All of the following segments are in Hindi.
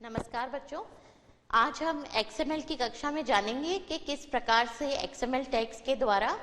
नमस्कार बच्चों, आज हम XML की कक्षा में जानेंगे कि किस प्रकार से XML टैग्स के द्वारा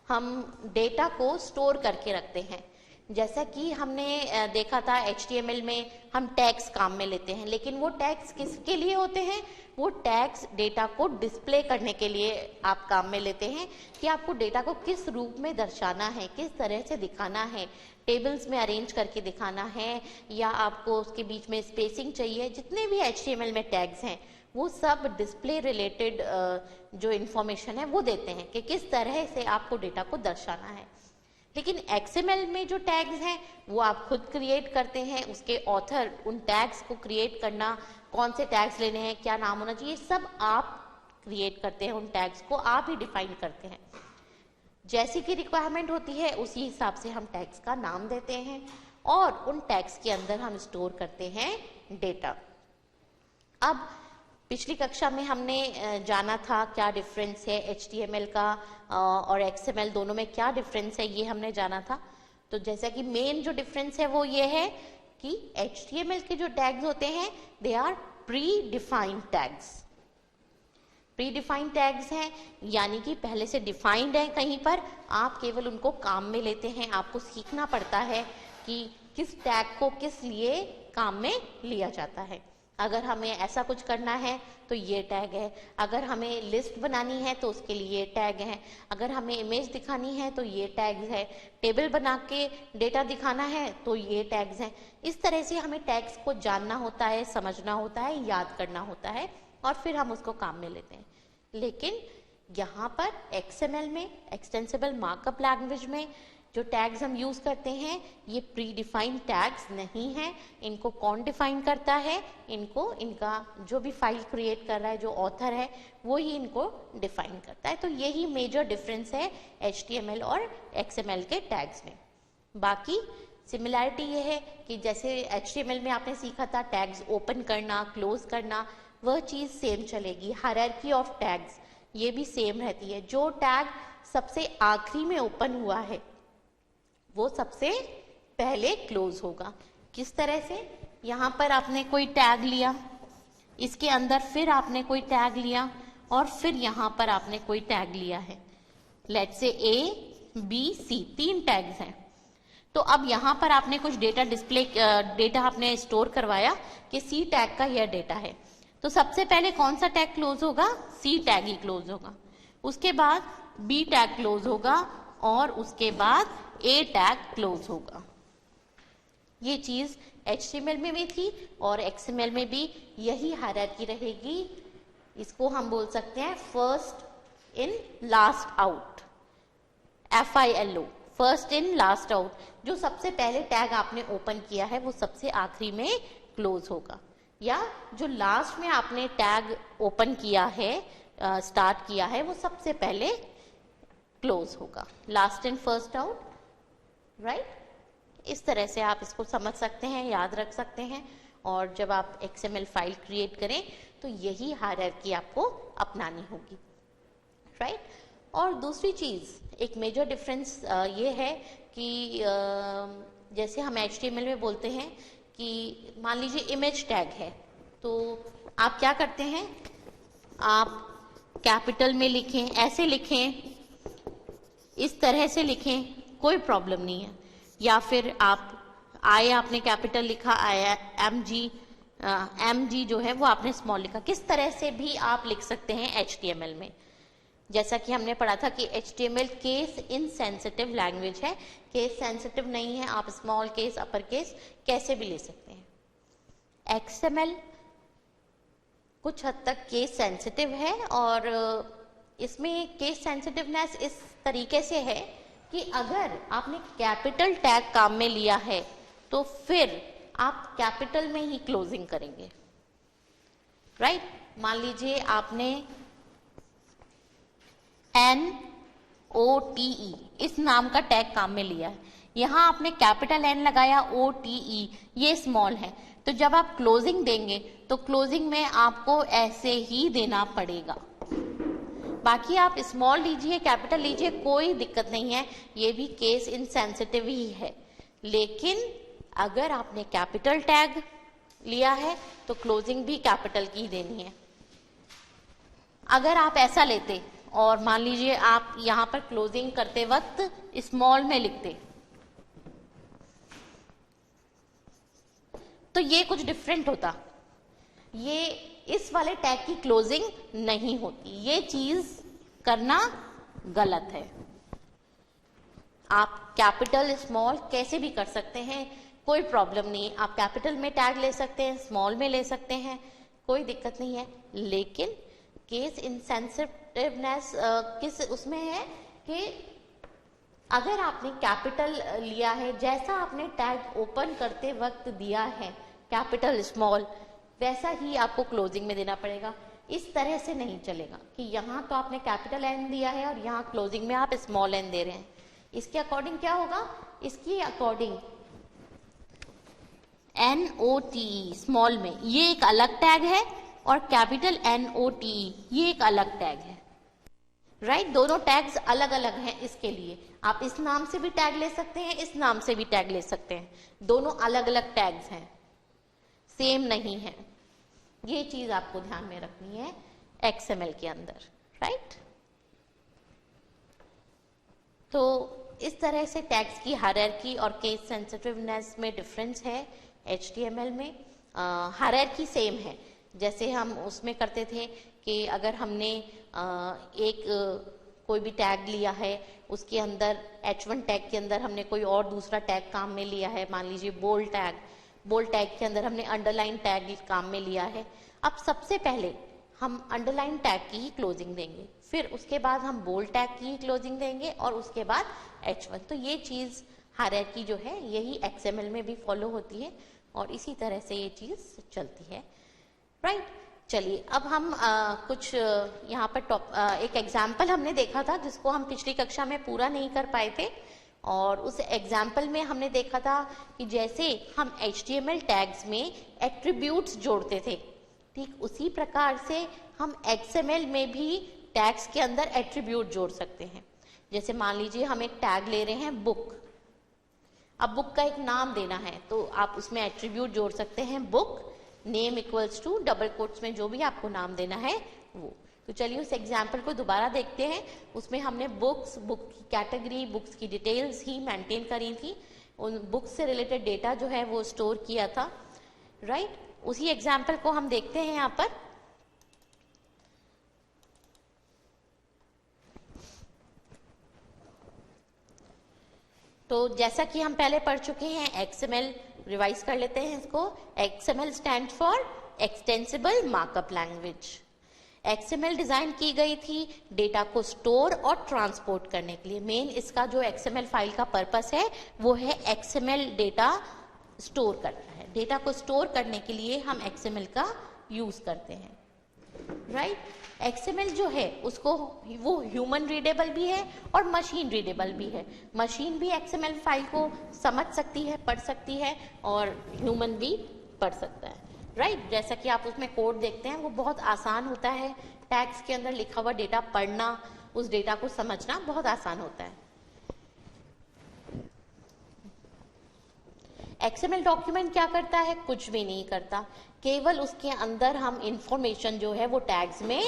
हम डेटा को स्टोर करके रखते हैं। जैसा कि हमने देखा था HTML में हम टैग्स काम में लेते हैं, लेकिन वो टैग्स किसके लिए होते हैं? वो टैग्स डेटा को डिस्प्ले करने के लिए आप काम में लेते हैं कि आपको डेटा को किस रूप में दर्शाना है, किस तरह से दिखाना है, टेबल्स में अरेंज करके दिखाना है या आपको उसके बीच में स्पेसिंग चाहिए। जितने भी HTML में टैग्स हैं वो सब डिस्प्ले रिलेटेड जो इन्फॉर्मेशन है वो देते हैं कि किस तरह से आपको डेटा को दर्शाना है। लेकिन XML में जो टैग्स हैं वो आप खुद क्रिएट करते हैं, उसके ऑथर उन टैग्स को क्रिएट करना, कौन से टैग्स लेने हैं, क्या नाम होना चाहिए, सब आप क्रिएट करते हैं। उन टैग्स को आप ही डिफाइन करते हैं। जैसी की रिक्वायरमेंट होती है उसी हिसाब से हम टैग्स का नाम देते हैं और उन टैग्स के अंदर हम स्टोर करते हैं डेटा। अब पिछली कक्षा में हमने जाना था क्या डिफरेंस है HTML का और XML दोनों में क्या डिफरेंस है, ये हमने जाना था। तो जैसा कि मेन जो डिफरेंस है वो ये है कि HTML के जो टैग्स होते हैं they are predefined tags. Predefined tags हैं यानी कि पहले से डिफाइंड है कहीं पर, आप केवल उनको काम में लेते हैं। आपको सीखना पड़ता है कि किस टैग को किस लिए काम में लिया जाता है। अगर हमें ऐसा कुछ करना है तो ये टैग है, अगर हमें लिस्ट बनानी है तो उसके लिए ये टैग है, अगर हमें इमेज दिखानी है तो ये टैग्स है, टेबल बना के डेटा दिखाना है तो ये टैग्स हैं। इस तरह से हमें टैग्स को जानना होता है, समझना होता है, याद करना होता है और फिर हम उसको काम में लेते हैं। लेकिन यहाँ पर XML में, एक्सटेंसिबल मार्कअप लैंग्वेज में जो टैग्स हम यूज करते हैं ये प्री डिफाइंड टैग्स नहीं है। इनको कौन डिफाइन करता है? इनको इनका जो भी फाइल क्रिएट कर रहा है, जो ऑथर है, वो ही इनको डिफाइन करता है। तो यही मेजर डिफरेंस है HTML और XML के टैग्स में। बाकी सिमिलैरिटी ये है कि जैसे HTML में आपने सीखा था टैग्स ओपन करना, क्लोज करना, वह चीज सेम चलेगी। हायरार्की ऑफ टैग्स ये भी सेम रहती है। जो टैग सबसे आखिरी में ओपन हुआ है वो सबसे पहले क्लोज होगा। किस तरह से? यहाँ पर आपने कोई टैग लिया, इसके अंदर फिर आपने कोई टैग लिया और फिर यहाँ पर आपने कोई टैग लिया है। Let's say A, B, C 3 tags हैं। तो अब यहाँ पर आपने कुछ डेटा आपने स्टोर करवाया कि C टैग का यह डेटा है। तो सबसे पहले कौन सा टैग क्लोज होगा? C टैग ही क्लोज होगा। उसके बाद B टैग क्लोज होगा और उसके बाद A टैग क्लोज होगा। ये चीज HTML में भी थी और XML में भी यही हायरार्की रहेगी। इसको हम बोल सकते हैं first in last out, FILO, first in last out. जो सबसे पहले टैग आपने ओपन किया है वो सबसे आखिरी में क्लोज होगा, या जो लास्ट में आपने टैग ओपन किया है, स्टार्ट किया है, वो सबसे पहले क्लोज होगा। Last in first out, right? इस तरह से आप इसको समझ सकते हैं, याद रख सकते हैं। और जब आप XML फाइल क्रिएट करें तो यही हायरार्की आपको अपनानी होगी, राइट? और दूसरी चीज, एक मेजर डिफरेंस ये है कि जैसे हम HTML में बोलते हैं कि मान लीजिए इमेज टैग है, तो आप क्या करते हैं? आप कैपिटल में लिखें, ऐसे लिखें, इस तरह से लिखें, कोई प्रॉब्लम नहीं है। या फिर आप आपने कैपिटल लिखा, MG जो है वो आपने स्मॉल लिखा, किस तरह से भी आप लिख सकते हैं HTML में। जैसा कि हमने पढ़ा था कि HTML केस इनसेंसिटिव लैंग्वेज है, केस सेंसिटिव नहीं है। आप स्मॉल केस, अपर केस कैसे भी ले सकते हैं। XML कुछ हद तक केस सेंसिटिव है और इसमें केस सेंसिटिवनेस इस तरीके से है कि अगर आपने कैपिटल टैग काम में लिया है तो फिर आप कैपिटल में ही क्लोजिंग करेंगे, राइट? मान लीजिए आपने NOTE इस नाम का टैग काम में लिया है, यहां आपने कैपिटल N लगाया, OTE ये स्मॉल है, तो जब आप क्लोजिंग देंगे तो क्लोजिंग में आपको ऐसे ही देना पड़ेगा। बाकी आप स्मॉल लीजिए, कैपिटल लीजिए, कोई दिक्कत नहीं है, ये भी केस इनसेंसिटिव ही है। लेकिन अगर आपने कैपिटल टैग लिया है तो क्लोजिंग भी कैपिटल की ही देनी है। अगर आप ऐसा लेते और मान लीजिए आप यहां पर क्लोजिंग करते वक्त स्मॉल में लिखते तो ये कुछ डिफरेंट होता। ये इस वाले टैग की क्लोजिंग नहीं होती, ये चीज करना गलत है। आप कैपिटल स्मॉल कैसे भी कर सकते हैं, कोई प्रॉब्लम नहीं। आप कैपिटल में टैग ले सकते हैं, स्मॉल में ले सकते हैं, कोई दिक्कत नहीं है। लेकिन केस इनसेंसिटिवनेस किस उसमें है कि अगर आपने कैपिटल लिया है, जैसा आपने टैग ओपन करते वक्त दिया है कैपिटल स्मॉल, वैसा ही आपको क्लोजिंग में देना पड़ेगा। इस तरह से नहीं चलेगा कि यहाँ तो आपने कैपिटल एन दिया है और यहाँ क्लोजिंग में आप स्मॉल एन दे रहे हैं। इसके अकॉर्डिंग क्या होगा, इसकी अकॉर्डिंग NOTE स्मॉल में ये एक अलग टैग है और कैपिटल NOTE ये एक अलग टैग है। राइट, दोनों टैग्स अलग अलग हैं। इसके लिए आप इस नाम से भी टैग ले सकते हैं, इस नाम से भी टैग ले सकते हैं, दोनों अलग अलग टैग्स हैं, सेम नहीं है। ये चीज आपको ध्यान में रखनी है XML के अंदर। राइट, तो इस तरह से टैग्स की हायरार्की और केस सेंसिटिवनेस में डिफरेंस है HTML में। हायरार्की सेम है, जैसे हम उसमें करते थे कि अगर हमने कोई भी टैग लिया है, उसके अंदर H1 टैग के अंदर हमने कोई और दूसरा टैग काम में लिया है, मान लीजिए बोल्ड टैग के अंदर हमने अंडरलाइन टैग काम में लिया है। अब सबसे पहले हम अंडरलाइन टैग की ही क्लोजिंग देंगे, फिर उसके बाद हम बोल्ड टैग की ही क्लोजिंग देंगे और उसके बाद H1। तो ये चीज हायरार्की जो है यही XML में भी फॉलो होती है और इसी तरह से ये चीज चलती है। राइट, चलिए अब हम कुछ यहाँ पर एक एग्जाम्पल हमने देखा था जिसको हम पिछली कक्षा में पूरा नहीं कर पाए थे, और उस एग्जाम्पल में हमने देखा था कि जैसे हम HTML टैग्स में एट्रीब्यूट्स जोड़ते थे, ठीक उसी प्रकार से हम XML में भी टैग्स के अंदर एट्रीब्यूट जोड़ सकते हैं। जैसे मान लीजिए हम एक टैग ले रहे हैं बुक, अब बुक का एक नाम देना है तो आप उसमें एट्रीब्यूट जोड़ सकते हैं book, name equals to double quotes में जो भी आपको नाम देना है वो। तो चलिए उस एग्जाम्पल को दोबारा देखते हैं। उसमें हमने बुक की कैटेगरी, बुक्स की डिटेल्स ही मेंटेन करी थी, उन बुक्स से रिलेटेड डेटा जो है वो स्टोर किया था। राइट, उसी एग्जाम्पल को हम देखते हैं यहाँ पर। तो जैसा कि हम पहले पढ़ चुके हैं XML, रिवाइज कर लेते हैं इसको। XML stand for extensible markup language. XML design की गई थी डेटा को स्टोर और ट्रांसपोर्ट करने के लिए। मेन इसका जो XML फाइल का पर्पस है वो है XML डेटा स्टोर करता है। डेटा को स्टोर करने के लिए हम XML का यूज करते हैं। राइट, XML जो है उसको वो ह्यूमन रीडेबल भी है और मशीन रीडेबल भी है। मशीन भी XML फाइल को समझ सकती है, पढ़ सकती है, और ह्यूमन भी पढ़ सकता है। राइट, जैसा कि आप उसमें कोड देखते हैं वो बहुत आसान होता है। टैग्स के अंदर लिखा हुआ डेटा पढ़ना, उस डेटा को समझना बहुत आसान होता है। XML डॉक्यूमेंट क्या करता है, कुछ भी नहीं करता, केवल उसके अंदर हम इंफॉर्मेशन जो है वो टैग्स में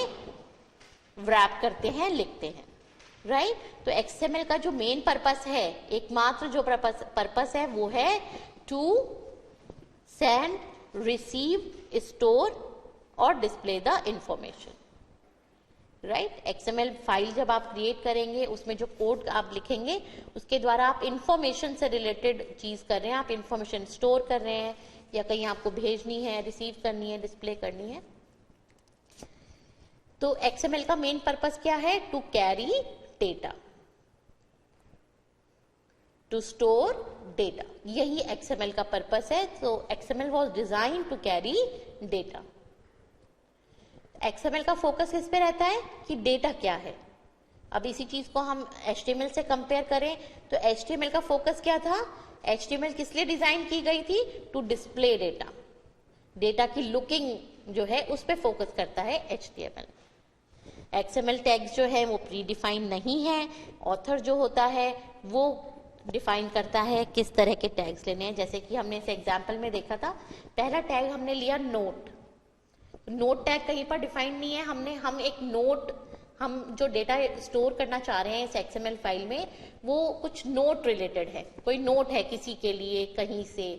रैप करते हैं, लिखते हैं। राइट, तो XML का जो मेन पर्पस है, एकमात्र जो पर्पस है वो है टू सेंड, रिसीव, स्टोर और display the information. Right, XML file जब आप क्रिएट करेंगे उसमें जो कोड आप लिखेंगे उसके द्वारा आप इंफॉर्मेशन से रिलेटेड चीज कर रहे हैं, आप इंफॉर्मेशन स्टोर कर रहे हैं या कहीं आपको भेजनी है, रिसीव करनी है, डिस्प्ले करनी है। तो XML का मेन पर्पस क्या है, to carry data, to store data, यही XML का पर्पस है। तो XML was design to carry data. XML का फोकस किस पे रहता है कि डेटा क्या है। अब इसी चीज को हम HTML से कंपेयर करें तो HTML का फोकस क्या था, HTML किस लिए डिजाइन की गई थी, टू डिस्प्ले डेटा। डेटा की लुकिंग जो है उस पे फोकस करता है HTML। XML टैग्स जो है वो प्री डिफाइंड नहीं है, ऑथर जो होता है वो डिफाइन करता है किस तरह के टैग्स लेने हैं। जैसे कि हमने इस एग्जाम्पल में देखा था, पहला टैग हमने लिया नोट। नोट टैग कहीं पर डिफाइन नहीं है, हम एक नोट, हम जो डेटा स्टोर करना चाह रहे हैं इस एक्सएमएल फाइल में, वो कुछ नोट रिलेटेड है, कोई नोट है किसी के लिए कहीं से।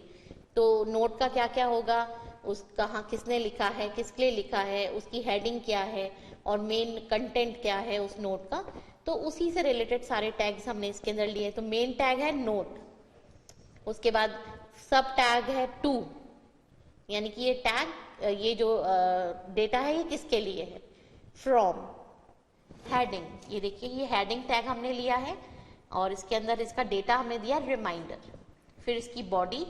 तो नोट का क्या क्या होगा, उस कहाँ किसने लिखा है, किसके लिए लिखा है, उसकी हेडिंग क्या है और मेन कंटेंट क्या है उस नोट का। तो उसी से रिलेटेड सारे टैग्स हमने इसके अंदर लिए। तो मेन टैग है नोट, उसके बाद सब टैग है टू, यानी कि ये टैग, ये जो डेटा है ये किसके लिए है। फ्रॉम, हेडिंग, ये देखिए ये हेडिंग टैग हमने लिया है और इसके अंदर इसका डेटा हमने दिया रिमाइंडर। फिर इसकी बॉडी,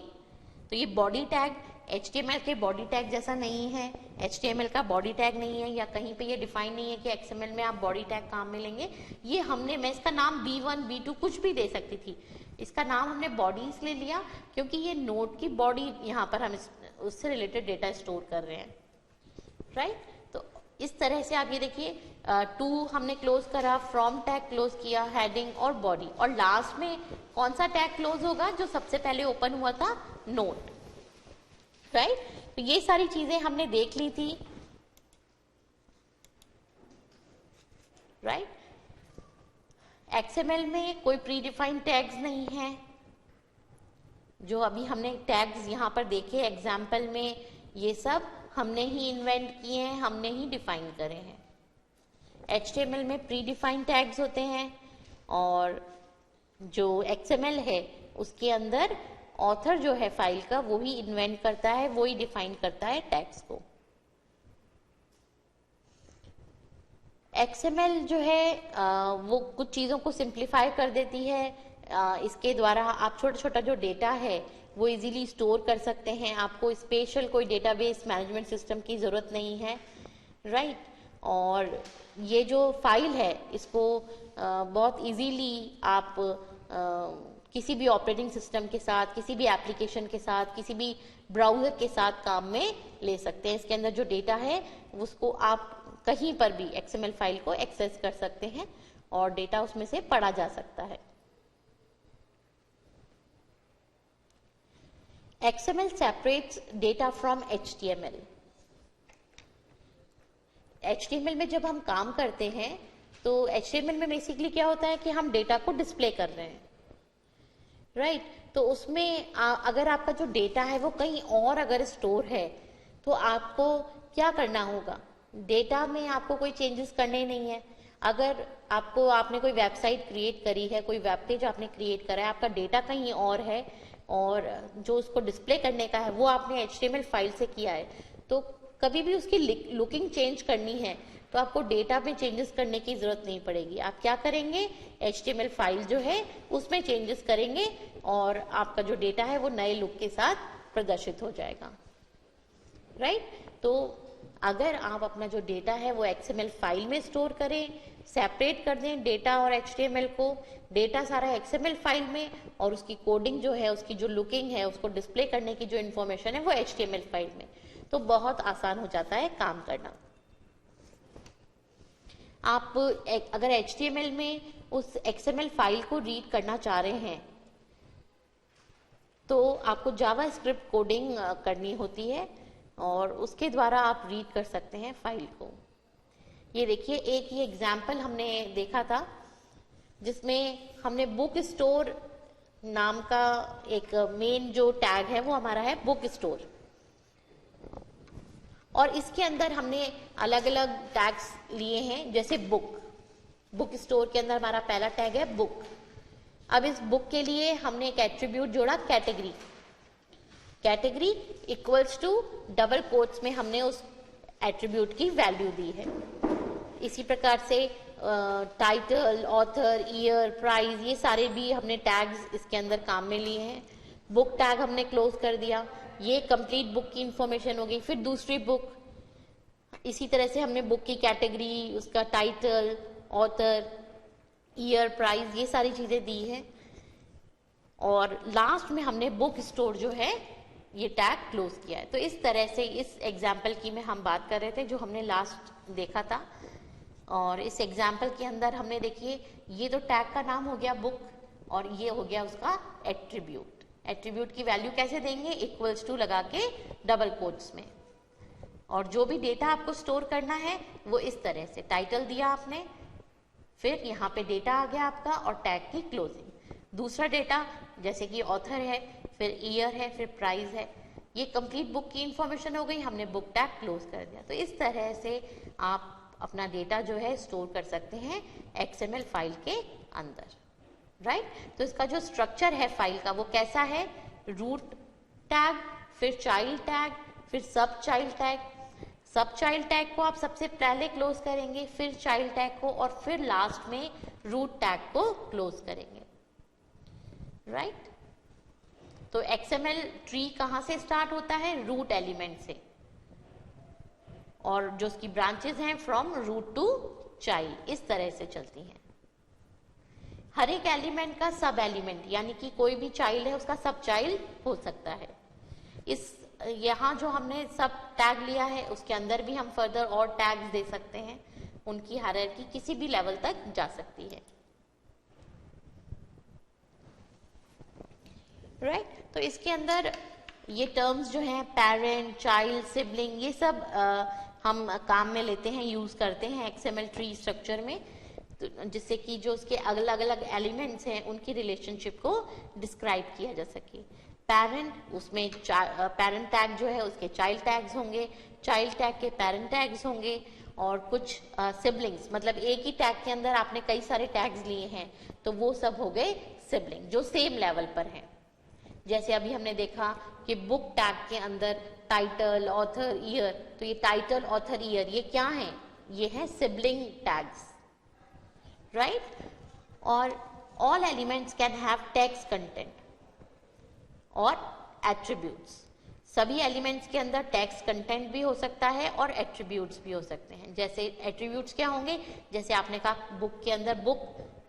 तो ये बॉडी टैग HTML के बॉडी टैग जैसा नहीं है, HTML का बॉडी टैग नहीं है, या कहीं पे ये डिफाइन नहीं है कि XML में आप बॉडी टैग काम में लेंगे। ये मैं इसका नाम B1 B2 कुछ भी दे सकती थी, इसका नाम हमने बॉडी इसलिए लिया क्योंकि ये नोट की बॉडी, यहाँ पर हम उससे रिलेटेड डेटा स्टोर कर रहे हैं, राइट। तो इस तरह से आप ये देखिए, टू हमने क्लोज करा, फ्रॉम टैग क्लोज किया, हेडिंग और बॉडी, और लास्ट में कौन सा टैग क्लोज होगा, जो सबसे पहले ओपन हुआ था, नोट, राइट। तो ये सारी चीजें हमने देख ली थी, राइट। XML में कोई प्री डिफाइंड टैग्स नहीं है, जो अभी हमने टैग्स यहाँ पर देखे एग्जाम्पल में, ये सब हमने ही इन्वेंट किए हैं, हमने ही डिफाइन करे हैं। HTML में प्री डिफाइंड टैग्स होते हैं, और जो XML है उसके अंदर ऑथर जो है फाइल का, वो ही इन्वेंट करता है, वो ही डिफाइन करता है टैग्स को। XML जो है वो कुछ चीज़ों को सिंप्लीफाई कर देती है। इसके द्वारा आप छोटा छोटा जो डेटा है वो इजीली स्टोर कर सकते हैं, आपको स्पेशल कोई डेटाबेस मैनेजमेंट सिस्टम की ज़रूरत नहीं है, राइट। और ये जो फाइल है इसको बहुत इजीली आप किसी भी ऑपरेटिंग सिस्टम के साथ, किसी भी एप्लीकेशन के साथ, किसी भी ब्राउजर के साथ काम में ले सकते हैं। इसके अंदर जो डेटा है उसको आप कहीं पर भी XML फाइल को एक्सेस कर सकते हैं और डेटा उसमें से पढ़ा जा सकता है। XML separates data from HTML। HTML में जब हम काम करते हैं तो HTML में बेसिकली क्या होता है कि हम डेटा को डिस्प्ले कर रहे हैं, राइट। तो उसमें अगर आपका जो डेटा है वो कहीं और अगर स्टोर है तो आपको क्या करना होगा, डेटा में आपको कोई चेंजेस करने नहीं है। अगर आपने कोई वेबसाइट क्रिएट करी है, कोई वेब पेज आपने क्रिएट करा है, आपका डेटा कहीं और है और जो उसको डिस्प्ले करने का है वो आपने HTML फाइल से किया है, तो कभी भी उसकी लुकिंग चेंज करनी है तो आपको डेटा में चेंजेस करने की जरूरत नहीं पड़ेगी। आप क्या करेंगे, HTML फाइल जो है उसमें चेंजेस करेंगे और आपका जो डेटा है वो नए लुक के साथ प्रदर्शित हो जाएगा, राइट। तो अगर आप अपना जो डेटा है वो XML फाइल में स्टोर करें, सेपरेट कर दें डेटा और HTML को, डेटा सारा XML फाइल में और उसकी कोडिंग जो है, उसकी जो लुकिंग है, उसको डिस्प्ले करने की जो इन्फॉर्मेशन है वो HTML फाइल में, तो बहुत आसान हो जाता है काम करना। आप अगर HTML में उस XML फाइल को रीड करना चाह रहे हैं तो आपको जावास्क्रिप्ट कोडिंग करनी होती है और उसके द्वारा आप रीड कर सकते हैं फाइल को। ये देखिए, एक ये एग्जाम्पल हमने देखा था जिसमें हमने बुक स्टोर नाम का एक मेन जो टैग है वो हमारा है बुक स्टोर, और इसके अंदर हमने अलग अलग टैग्स लिए हैं। जैसे बुक स्टोर के अंदर हमारा पहला टैग है बुक। अब इस बुक के लिए हमने एक एट्रीब्यूट जोड़ा category equals to double quotes में हमने उस एट्रीब्यूट की वैल्यू दी है। इसी प्रकार से टाइटल, ऑथर, ईयर, प्राइस, ये सारे भी हमने टैग्स इसके अंदर काम में लिए हैं। बुक टैग हमने क्लोज कर दिया, ये कंप्लीट बुक की इंफॉर्मेशन हो गई। फिर दूसरी बुक, इसी तरह से हमने बुक की कैटेगरी, उसका टाइटल, ऑथर, ईयर, प्राइस, ये सारी चीजें दी हैं। और लास्ट में हमने बुक स्टोर जो है ये टैग क्लोज किया है। तो इस तरह से इस एग्जाम्पल की में हम बात कर रहे थे जो हमने लास्ट देखा था। और इस एग्जाम्पल के अंदर हमने देखिए, ये तो टैग का नाम हो गया बुक, और ये हो गया उसका एट्रीब्यूट। एट्रीब्यूट की वैल्यू कैसे देंगे, इक्वल्स टू लगा के डबल कोट्स में। और जो भी डेटा आपको स्टोर करना है वो इस तरह से, टाइटल दिया आपने, फिर यहाँ पे डेटा आ गया आपका और टैग की क्लोजिंग। दूसरा डेटा जैसे कि ऑथर है, फिर ईयर है, फिर प्राइस है, ये कंप्लीट बुक की इंफॉर्मेशन हो गई, हमने बुक टैग क्लोज कर दिया। तो इस तरह से आप अपना डेटा जो है स्टोर कर सकते हैं XML फाइल के अंदर, राइट। तो इसका जो स्ट्रक्चर है फाइल का वो कैसा है, रूट टैग, फिर चाइल्ड टैग, फिर सब चाइल्ड टैग। सब चाइल्ड टैग को आप सबसे पहले क्लोज करेंगे, फिर चाइल्ड टैग को, और फिर लास्ट में रूट टैग को क्लोज करेंगे, राइट। तो XML ट्री कहां से स्टार्ट होता है, रूट एलिमेंट से, और जो उसकी ब्रांचेस हैं फ्रॉम रूट टू चाइल्ड, इस तरह से चलती हैं। हर एक एलिमेंट का सब एलिमेंट, यानी कि कोई भी चाइल्ड है उसका सब चाइल्ड हो सकता है। इस यहाँ जो हमने सब टैग लिया है उसके अंदर भी हम फर्दर और टैग्स दे सकते हैं, उनकी हायरार्की किसी भी लेवल तक जा सकती है, राइट। तो इसके अंदर ये टर्म्स जो हैं पेरेंट, चाइल्ड, सिबलिंग, ये सब हम काम में लेते हैं, यूज करते हैं XML ट्री स्ट्रक्चर में, तो जिससे कि जो उसके अलग अलग एलिमेंट्स हैं उनकी रिलेशनशिप को डिस्क्राइब किया जा सके। पेरेंट, उसमें पेरेंट टैग जो है उसके चाइल्ड टैग्स होंगे, चाइल्ड टैग के पेरेंट टैग्स होंगे, और कुछ सिबलिंग्स, मतलब एक ही टैग के अंदर आपने कई सारे टैग्स लिए हैं तो वो सब हो गए सिबलिंग जो सेम लेवल पर हैं। जैसे अभी हमने देखा कि बुक टैग के अंदर टाइटल, ऑथर, ईयर, तो ये टाइटल, ऑथर, ईयर ये क्या है, ये है सिबलिंग टैग्स, राइट। और all elements can have text content और एट्रीब्यूट्स। सभी एलिमेंट्स के अंदर टेक्स्ट कंटेंट भी हो सकता है और एट्रीब्यूट्स भी हो सकते हैं। जैसे एट्रीब्यूट्स क्या होंगे, जैसे आपने कहा बुक के अंदर book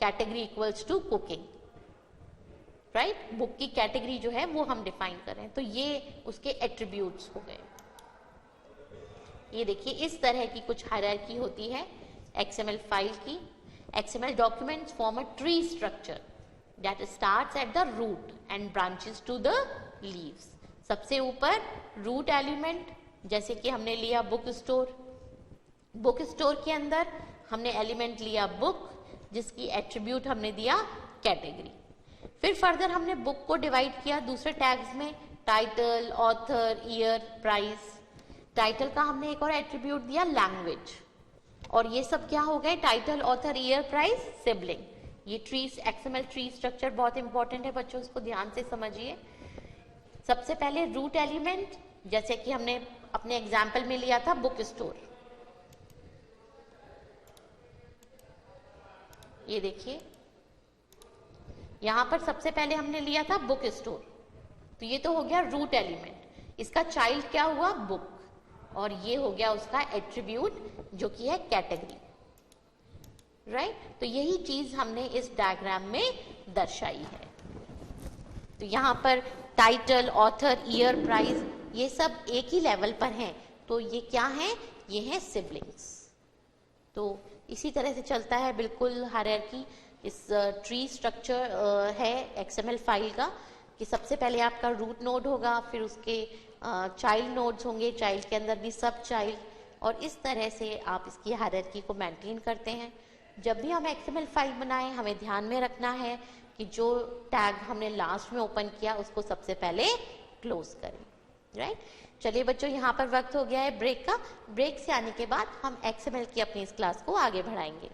category equals to cooking, right. Book की कैटेगरी जो है वो हम डिफाइन कर रहे हैं, तो ये उसके एट्रीब्यूट्स हो गए। ये देखिए इस तरह की कुछ हायरार्की होती है XML फाइल की। XML documents form a tree structure that starts at the root and branches to the leaves. सबसे ऊपर रूट एलिमेंट, जैसे कि हमने लिया बुक स्टोर, बुक स्टोर के अंदर हमने एलिमेंट लिया बुक, जिसकी एट्रीब्यूट हमने दिया कैटेगरी। फिर फर्दर हमने बुक को डिवाइड किया दूसरे टैग्स में, title, author, year, price. Title का हमने एक और एट्रीब्यूट दिया लैंग्वेज, और ये सब क्या हो गए, title, author, year, price, sibling. ये ट्रीज, XML ट्री स्ट्रक्चर बहुत इंपॉर्टेंट है बच्चों, इसको ध्यान से समझिए। सबसे पहले रूट एलिमेंट, जैसे कि हमने अपने एग्जाम्पल में लिया था बुक स्टोर, ये देखिए यहां पर सबसे पहले हमने लिया था बुक स्टोर, तो ये तो हो गया रूट एलिमेंट। इसका चाइल्ड क्या हुआ, बुक, और ये हो गया उसका एट्रीब्यूट जो कि है कैटेगरी, राइट। तो यही चीज हमने इस डायग्राम में दर्शाई है। तो यहाँ पर टाइटल, ऑथर, ईयर, प्राइस ये सब एक ही लेवल पर हैं, तो ये क्या है, ये है सिबलिंग्स। तो इसी तरह से चलता है बिल्कुल हायरार्की। इस ट्री स्ट्रक्चर है XML फाइल का कि सबसे पहले आपका रूट नोड होगा, फिर उसके चाइल्ड नोड्स होंगे, चाइल्ड के अंदर भी सब चाइल्ड, और इस तरह से आप इसकी हायरार्की को मेंटेन करते हैं। जब भी हम XML फाइल बनाएं हमें ध्यान में रखना है कि जो टैग हमने लास्ट में ओपन किया उसको सबसे पहले क्लोज करें, राइट। चलिए बच्चों, यहाँ पर वक्त हो गया है ब्रेक का। ब्रेक से आने के बाद हम XML की अपनी इस क्लास को आगे बढ़ाएंगे।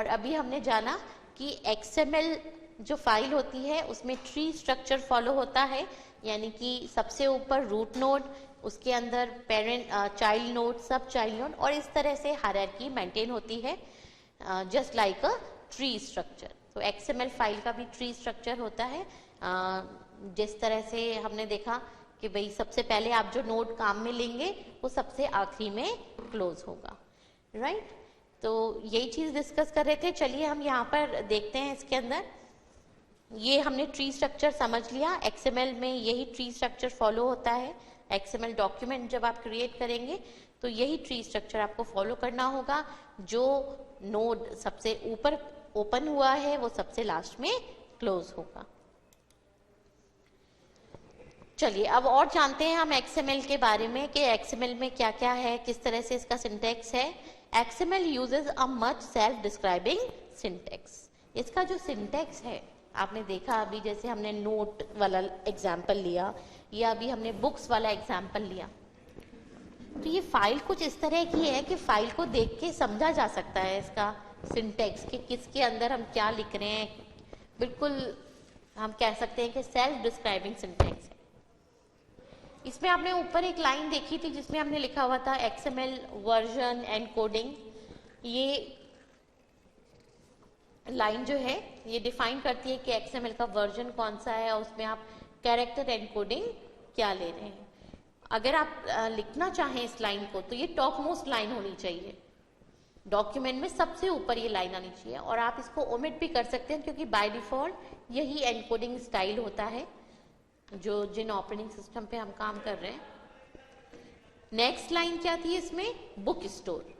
और अभी हमने जाना कि XML जो फाइल होती है उसमें ट्री स्ट्रक्चर फॉलो होता है, यानी कि सबसे ऊपर रूट नोड, उसके अंदर पेरेंट चाइल्ड नोड, सब चाइल्ड नोड, और इस तरह से हायरार्की मेंटेन होती है just like a tree structure. तो XML फाइल का भी ट्री स्ट्रक्चर होता है। जिस तरह से हमने देखा कि भाई सबसे पहले आप जो नोड काम में लेंगे वो सबसे आखिरी में क्लोज होगा, राइट। तो यही चीज डिस्कस कर रहे थे। चलिए हम यहाँ पर देखते हैं इसके अंदर। ये हमने ट्री स्ट्रक्चर समझ लिया। XML में यही ट्री स्ट्रक्चर फॉलो होता है। XML डॉक्यूमेंट जब आप क्रिएट करेंगे तो यही ट्री स्ट्रक्चर आपको फॉलो करना होगा। जो नोड सबसे ऊपर ओपन हुआ है वो सबसे लास्ट में क्लोज होगा। चलिए अब और जानते हैं हम XML के बारे में कि XML में क्या क्या है, किस तरह से इसका सिंटैक्स है। XML uses a much self-describing syntax। इसका जो सिंटैक्स है आपने देखा अभी, जैसे हमने नोट वाला एग्जाम्पल लिया या अभी हमने बुक्स वाला एग्जाम्पल लिया, तो ये फाइल कुछ इस तरह की है कि फाइल को देख के समझा जा सकता है इसका सिंटैक्स कि किसके अंदर हम क्या लिख रहे हैं। बिल्कुल हम कह सकते हैं कि सेल्फ डिस्क्राइबिंग सिंटैक्स है। इसमें आपने ऊपर एक लाइन देखी थी जिसमें हमने लिखा हुआ था XML वर्जन एनकोडिंग। ये लाइन जो है ये डिफाइन करती है कि XML का वर्जन कौन सा है और उसमें आप कैरेक्टर एनकोडिंग क्या ले रहे हैं। अगर आप लिखना चाहें इस लाइन को तो ये टॉप मोस्ट लाइन होनी चाहिए, डॉक्यूमेंट में सबसे ऊपर ये लाइन आनी चाहिए। और आप इसको ओमिट भी कर सकते हैं क्योंकि बाय डिफॉल्ट यही एनकोडिंग स्टाइल होता है जो जिन ऑपरेटिंग सिस्टम पे हम काम कर रहे हैं। नेक्स्ट लाइन क्या थी इसमें, बुक स्टोर।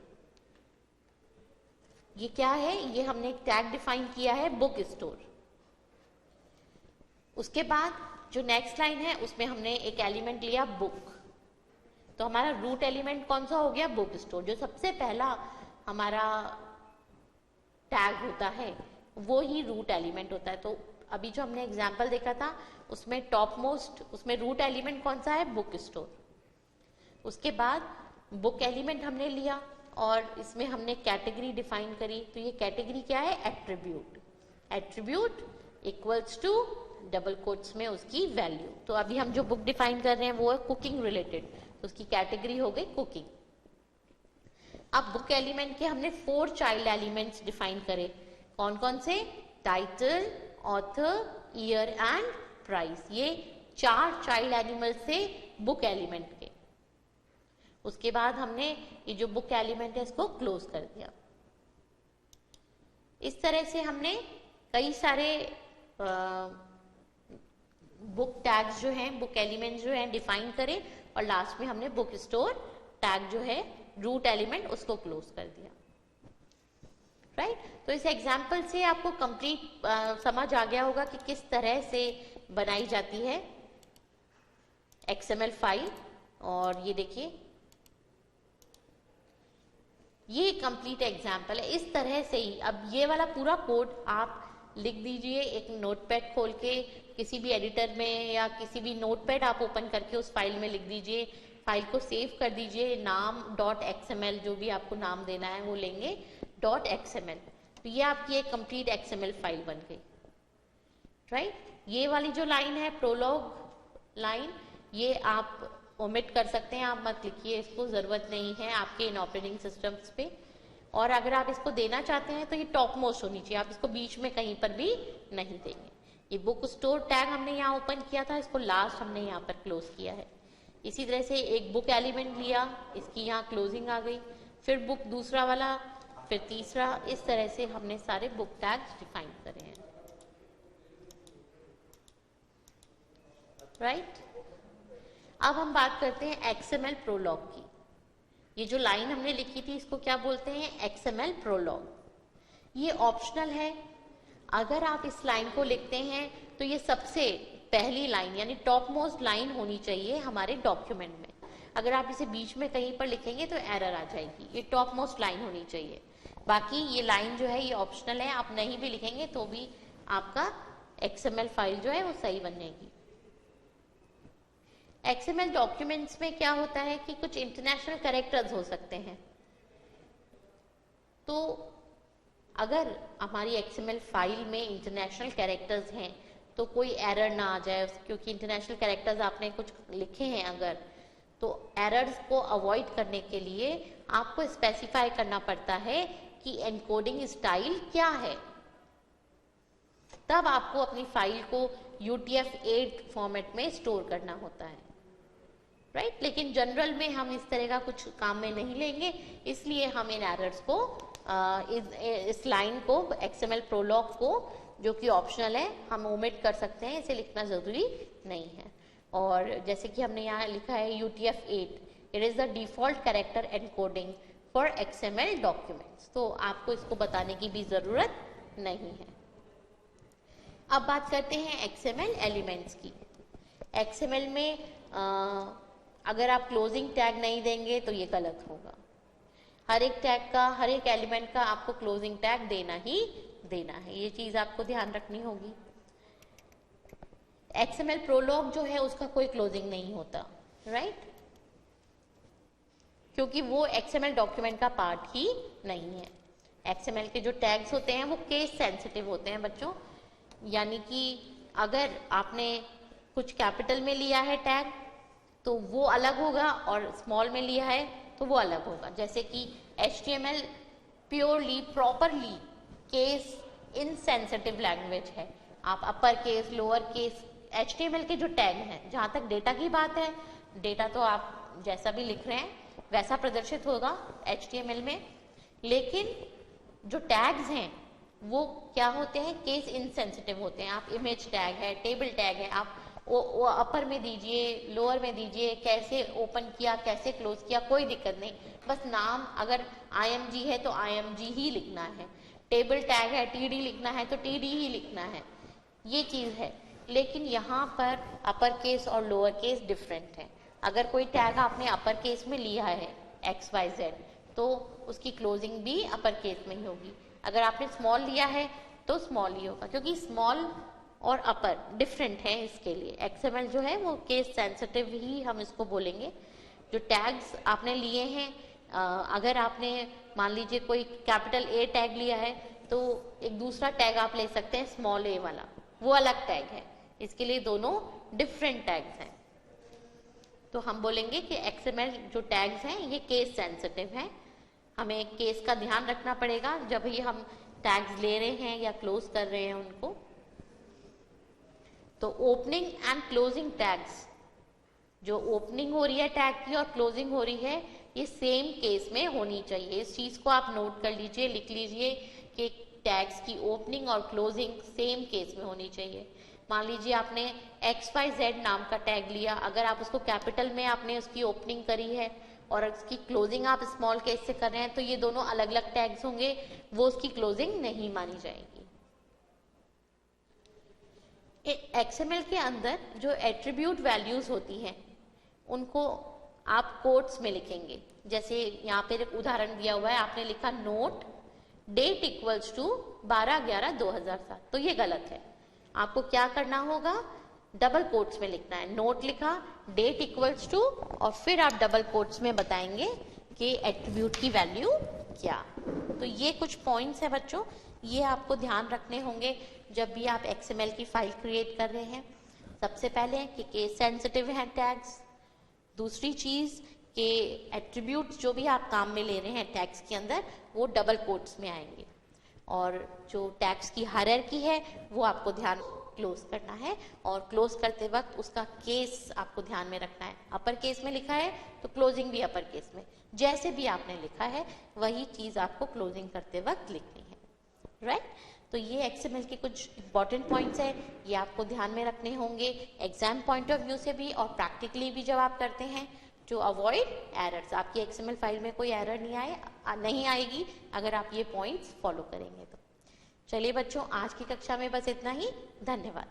ये क्या है, ये हमने एक टैग डिफाइन किया है बुक स्टोर। उसके बाद जो नेक्स्ट लाइन है उसमें हमने एक एलिमेंट लिया बुक, तो हमारा रूट एलिमेंट कौन सा हो गया, बुक स्टोर। जो सबसे पहला हमारा टैग होता है वो ही रूट एलिमेंट होता है। तो अभी जो हमने एग्जाम्पल देखा था उसमें टॉप मोस्ट, उसमें रूट एलिमेंट कौन सा है, बुक स्टोर। उसके बाद बुक एलिमेंट हमने लिया और इसमें हमने कैटेगरी डिफाइन करी। तो ये कैटेगरी क्या है, attribute. Attribute equals to double quotes में उसकी वैल्यू। तो अभी हम जो बुक डिफाइन कर रहे हैं वो है कुकिंग रिलेटेड, तो उसकी कैटेगरी हो गई कुकिंग। अब बुक एलिमेंट के हमने 4 चाइल्ड एलिमेंट्स डिफाइन करे। कौन कौन से, title, author, year and price. ये 4 चाइल्ड एनिमल से बुक एलिमेंट के। उसके बाद हमने ये जो बुक एलिमेंट है इसको क्लोज कर दिया। इस तरह से हमने कई सारे बुक टैग्स जो हैं, बुक एलिमेंट जो हैं डिफाइन करे और लास्ट में हमने बुक स्टोर टैग जो है रूट एलिमेंट उसको क्लोज कर दिया, राइट। तो इस एग्जाम्पल से आपको कंप्लीट समझ आ गया होगा कि किस तरह से बनाई जाती है XML फाइल। और ये देखिए ये कंप्लीट एग्जाम्पल है। इस तरह से ही अब ये वाला पूरा कोड आप लिख दीजिए एक नोटपैड खोल के, किसी भी एडिटर में या किसी भी नोटपैड आप ओपन करके उस फाइल में लिख दीजिए। फाइल को सेव कर दीजिए, नाम .xml जो भी आपको नाम देना है वो लेंगे .xml। तो ये आपकी एक कंप्लीट XML फाइल बन गई, राइट। ये वाली जो लाइन है प्रोलॉग लाइन, ये आप ओमिट कर सकते हैं, आप मत लिखिए, इसको जरूरत नहीं है आपके इन ऑपरेटिंग सिस्टम्स पे। और अगर आप इसको देना चाहते हैं तो ये टॉप मोस्ट होनी चाहिए, आप इसको बीच में कहीं पर भी नहीं देंगे। ये बुक स्टोर टैग हमने यहाँ ओपन किया था, इसको लास्ट हमने यहाँ पर क्लोज किया है। इसी तरह से एक बुक एलिमेंट लिया, इसकी यहाँ क्लोजिंग आ गई, फिर बुक दूसरा वाला, फिर तीसरा। इस तरह से हमने सारे बुक टैग्स डिफाइन करे हैं, राइट। अब हम बात करते हैं XML प्रोलॉग की। ये जो लाइन हमने लिखी थी इसको क्या बोलते हैं, XML प्रोलॉग। ये ऑप्शनल है। अगर आप इस लाइन को लिखते हैं तो ये सबसे पहली लाइन यानी टॉप मोस्ट लाइन होनी चाहिए हमारे डॉक्यूमेंट में। अगर आप इसे बीच में कहीं पर लिखेंगे तो एरर आ जाएगी। ये टॉप मोस्ट लाइन होनी चाहिए। बाकी ये लाइन जो है ये ऑप्शनल है, आप नहीं भी लिखेंगे तो भी आपका XML फाइल जो है वो सही बनेगी। XML डॉक्यूमेंट्स में क्या होता है कि कुछ इंटरनेशनल कैरेक्टर्स हो सकते हैं, तो अगर हमारी XML फाइल में इंटरनेशनल कैरेक्टर्स हैं तो कोई एरर ना आ जाए, क्योंकि इंटरनेशनल कैरेक्टर्स आपने कुछ लिखे हैं अगर, तो एरर्स को अवॉइड करने के लिए आपको स्पेसिफाई करना पड़ता है कि एनकोडिंग स्टाइल क्या है। तब आपको अपनी फाइल को UTF-8 फॉर्मेट में स्टोर करना होता है, राइट। लेकिन जनरल में हम इस तरह का कुछ काम में नहीं लेंगे, इसलिए हम इन एरर्स को इस लाइन को XML प्रोलॉग को, जो कि ऑप्शनल है, हम ओमिट कर सकते हैं, इसे लिखना जरूरी नहीं है। और जैसे कि हमने यहाँ लिखा है UTF-8, it is the default character encoding for XML documents, तो आपको इसको बताने की भी जरूरत नहीं है। अब बात करते हैं XML एलिमेंट्स की। XML में अगर आप क्लोजिंग टैग नहीं देंगे तो ये गलत होगा। हर एक टैग का, हर एक एलिमेंट का आपको क्लोजिंग टैग देना ही देना है, ये चीज आपको ध्यान रखनी होगी। XML प्रोलॉग जो है उसका कोई क्लोजिंग नहीं होता, राइट, क्योंकि वो XML डॉक्यूमेंट का पार्ट ही नहीं है। XML के जो टैग्स होते हैं वो केस सेंसिटिव होते हैं बच्चों, यानी कि अगर आपने कुछ कैपिटल में लिया है टैग तो वो अलग होगा, और स्मॉल में लिया है तो वो अलग होगा। जैसे कि HTML purely properly case insensitive language है। आप upper case, lower case, HTML के जो टैग हैं, जहां तक डेटा की बात है, डेटा तो आप जैसा भी लिख रहे हैं वैसा प्रदर्शित होगा HTML में, लेकिन जो टैग्स हैं वो क्या होते हैं, केस इनसेंसिटिव होते हैं। आप इमेज टैग है, टेबल टैग है, आप वो अपर में दीजिए, लोअर में दीजिए, कैसे ओपन किया, कैसे क्लोज किया, कोई दिक्कत नहीं, बस नाम अगर IMG है तो IMG ही लिखना है, टेबल टैग है TD लिखना है तो TD ही लिखना है, ये चीज है। लेकिन यहाँ पर अपर केस और लोअर केस डिफरेंट है। अगर कोई टैग आपने अपर केस में लिया है XYZ तो उसकी क्लोजिंग भी अपर केस में ही होगी। अगर आपने स्मॉल लिया है तो स्मॉल ही होगा, क्योंकि स्मॉल और अपर डिफरेंट है। इसके लिए XML जो है वो केस सेंसिटिव ही हम इसको बोलेंगे। जो टैग्स आपने लिए हैं, अगर आपने मान लीजिए कोई कैपिटल A टैग लिया है तो एक दूसरा टैग आप ले सकते हैं स्मॉल a वाला, वो अलग टैग है। इसके लिए दोनों डिफरेंट टैग्स हैं। तो हम बोलेंगे कि XML जो टैग्स हैं ये केस सेंसिटिव हैं। हमें केस का ध्यान रखना पड़ेगा जब भी हम टैग्स ले रहे हैं या क्लोज कर रहे हैं उनको। तो ओपनिंग एंड क्लोजिंग टैग्स, जो ओपनिंग हो रही है टैग की और क्लोजिंग हो रही है, ये सेम केस में होनी चाहिए। इस चीज को आप नोट कर लीजिए, लिख लीजिए कि टैग्स की ओपनिंग और क्लोजिंग सेम केस में होनी चाहिए। मान लीजिए आपने XYZ नाम का टैग लिया, अगर आप उसको कैपिटल में आपने उसकी ओपनिंग करी है और उसकी क्लोजिंग आप स्मॉल केस से कर रहे हैं तो ये दोनों अलग अलग टैग्स होंगे, वो उसकी क्लोजिंग नहीं मानी जाएगी। XML के अंदर जो एट्रीब्यूट वैल्यूज होती हैं उनको आप कोट्स में लिखेंगे। जैसे यहाँ पे एक उदाहरण दिया हुआ है, आपने लिखा नोट डेट इक्वल्स टू 12/11/2007, तो ये गलत है। आपको क्या करना होगा, डबल कोट्स में लिखना है। नोट लिखा, डेट इक्वल्स टू, और फिर आप डबल कोट्स में बताएंगे कि एट्रीब्यूट की वैल्यू क्या। तो ये कुछ पॉइंट्स है बच्चों, ये आपको ध्यान रखने होंगे जब भी आप XML की फाइल क्रिएट कर रहे हैं। सबसे पहले कि केस सेंसिटिव है टैग्स, दूसरी चीज कि एट्रीब्यूट्स जो भी आप काम में ले रहे हैं टैग्स के अंदर वो डबल कोट्स में आएंगे, और जो टैग्स की हायरार्की है वो आपको ध्यान क्लोज करना है, और क्लोज करते वक्त उसका केस आपको ध्यान में रखना है। अपर केस में लिखा है तो क्लोजिंग भी अपर केस में, जैसे भी आपने लिखा है वही चीज आपको क्लोजिंग करते वक्त लिखनी है, राइट। तो ये XML के कुछ इंपॉर्टेंट पॉइंट्स है, ये आपको ध्यान में रखने होंगे एग्जाम पॉइंट ऑफ व्यू से भी और प्रैक्टिकली भी जब आप करते हैं, टू अवॉइड एरर्स। आपकी XML फाइल में कोई एरर नहीं आएगी अगर आप ये पॉइंट्स फॉलो करेंगे तो। चलिए बच्चों, आज की कक्षा में बस इतना ही। धन्यवाद।